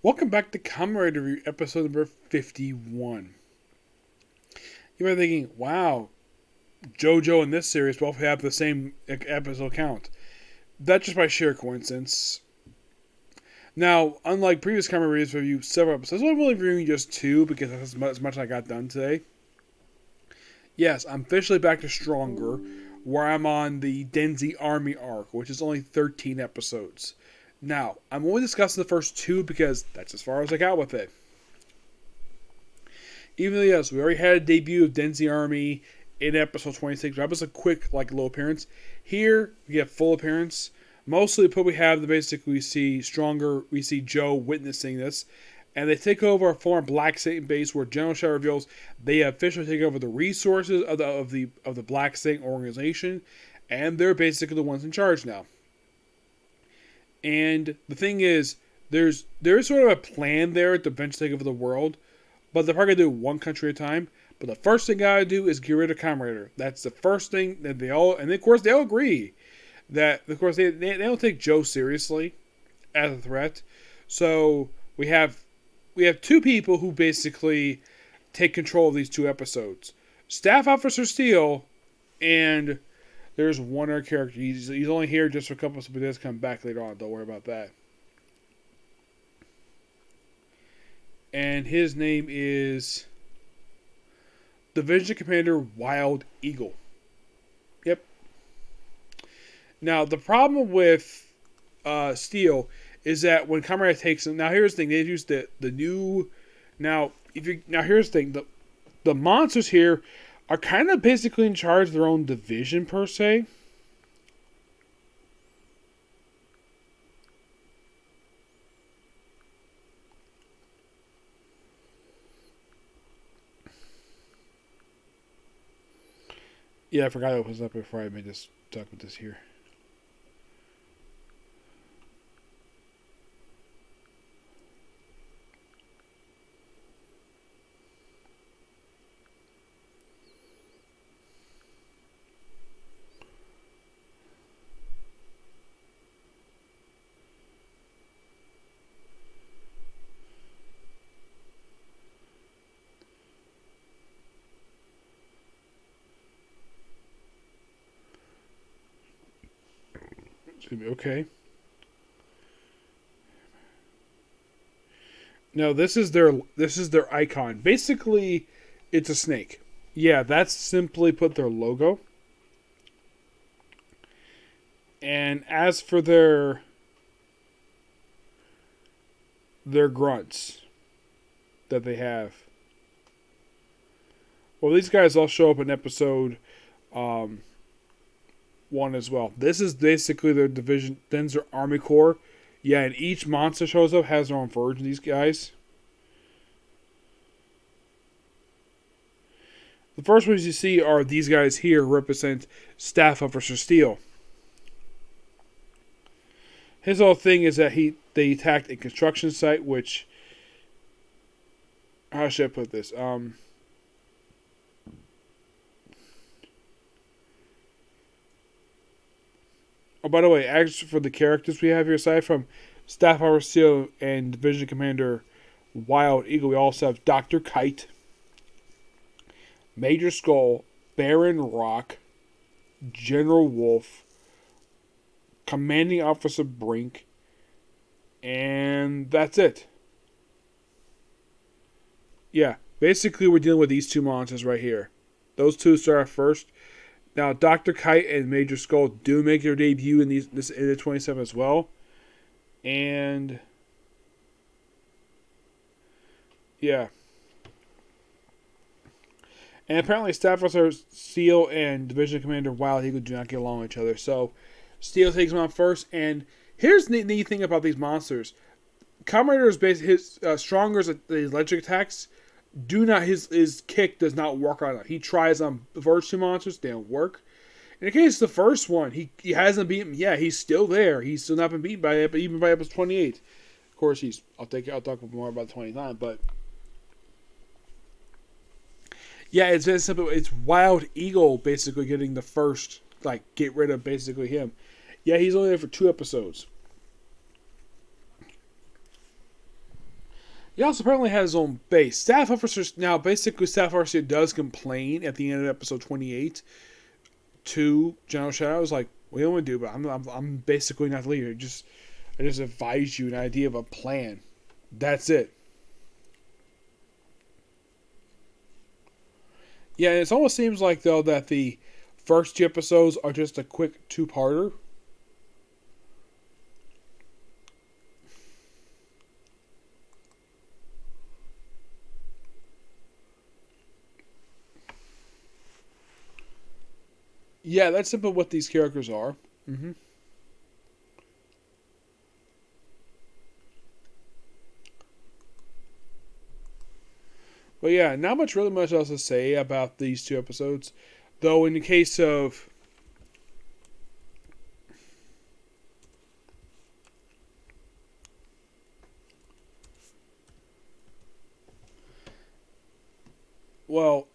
Welcome back to Kamen Review, episode number 51. You might be thinking, wow, JoJo and this series both have the same episode count. That's just by sheer coincidence. Now, unlike previous Kamen review several episodes, I'm only reviewing just two because that's as much as I got done today. Yes, I'm officially back to Stronger, where I'm on the Denzi Army arc, which is only 13 episodes. Now, I'm only discussing the first two because that's as far as I got with it. Even though, yes, we already had a debut of Denzi Army in episode 26, that was a quick, little appearance. Here, we get full appearance. Mostly, we have we see Stronger, we see Joe witnessing this, and they take over a former Black Satan base where General Shaw reveals they officially take over the resources of the Black Satan organization, and they're basically the ones in charge now. And the thing is, there's sort of a plan there to eventually take over the world, but they're probably going to do one country at a time. But the first thing they got to do is get rid of Kamen Rider. That's the first thing that they all, and of course they all agree that, of course, they don't take Joe seriously as a threat. So we have two people who basically take control of these two episodes. Staff Officer Steel and there's one other character. He's only here just for a couple, but he does come back later on. Don't worry about that. And his name is Division Commander Wild Eagle. Yep. Now, the problem with Steel is that when Kamen Rider takes him... Now, here's the thing. They use the new... Now, here's the thing. The monsters here are kind of basically in charge of their own division, per se. Yeah, I forgot to open this up before I made this talk with this here. It's gonna be okay. Now this is their icon. Basically, it's a snake. Yeah, that's simply put their logo. And as for their grunts that they have, well, these guys all show up in episode 1 as well. This is basically their division, then their Army Corps. Yeah, and each monster shows up has their own version, these guys. The first ones you see are these guys here represent Staff Officer Steel. His whole thing is that they attacked a construction site, which... How should I put this? Oh, by the way, as for the characters we have here, aside from Staff Officer Steel and Division Commander Wild Eagle, we also have Dr. Kite, Major Skull, Baron Rock, General Wolf, Commanding Officer Brink, and that's it. Yeah, basically we're dealing with these two monsters right here. Those two start first. Now, Dr. Kite and Major Skull do make their debut in the 27 as well. And yeah. And apparently Staff Officer Steel and Division Commander Wild Eagle do not get along with each other. So Steel takes them on first. And here's the neat thing about these monsters. Kamen Rider is basically his Stronger's electric attacks. His kick does not work on it. He tries on the first two monsters, they don't work. In the case of the first one, he hasn't beaten. Yeah, he's still there. He's still not been beaten by it, but even by episode 28. Of course, I'll talk more about 29, but yeah, it's very simple. It's Wild Eagle basically getting the first, get rid of basically him. Yeah, he's only there for 2 episodes. He also apparently has his own base. Staff officers now basically staff officer does complain at the end of episode 28 to General Shadows like, "What do you want to do?" But I'm basically not the leader. I just advise you an idea of a plan. That's it. Yeah, and it almost seems like though that the first two episodes are just a quick two-parter. Yeah, that's simply what these characters are. Mm-hmm. But yeah, not much else to say about these two episodes. Though in the case of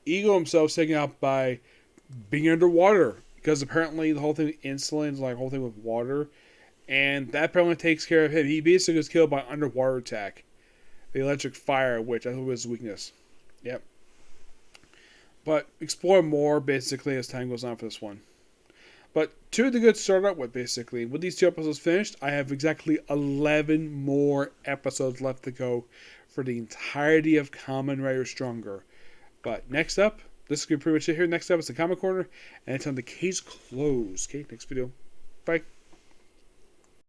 Ego himself taken out by being underwater because apparently the whole thing with insulin is like the whole thing with water, and that apparently takes care of him. He basically was killed by underwater attack, the electric fire, which I think was his weakness. Yep. But explore more basically as time goes on for this one. But two of the good start out with basically. With these two episodes finished, I have exactly 11 more episodes left to go for the entirety of Kamen Rider Stronger. But next up, this is going to be pretty much it here. Next up is the Comic Corner, and it's on the case closed. Okay, next video. Bye.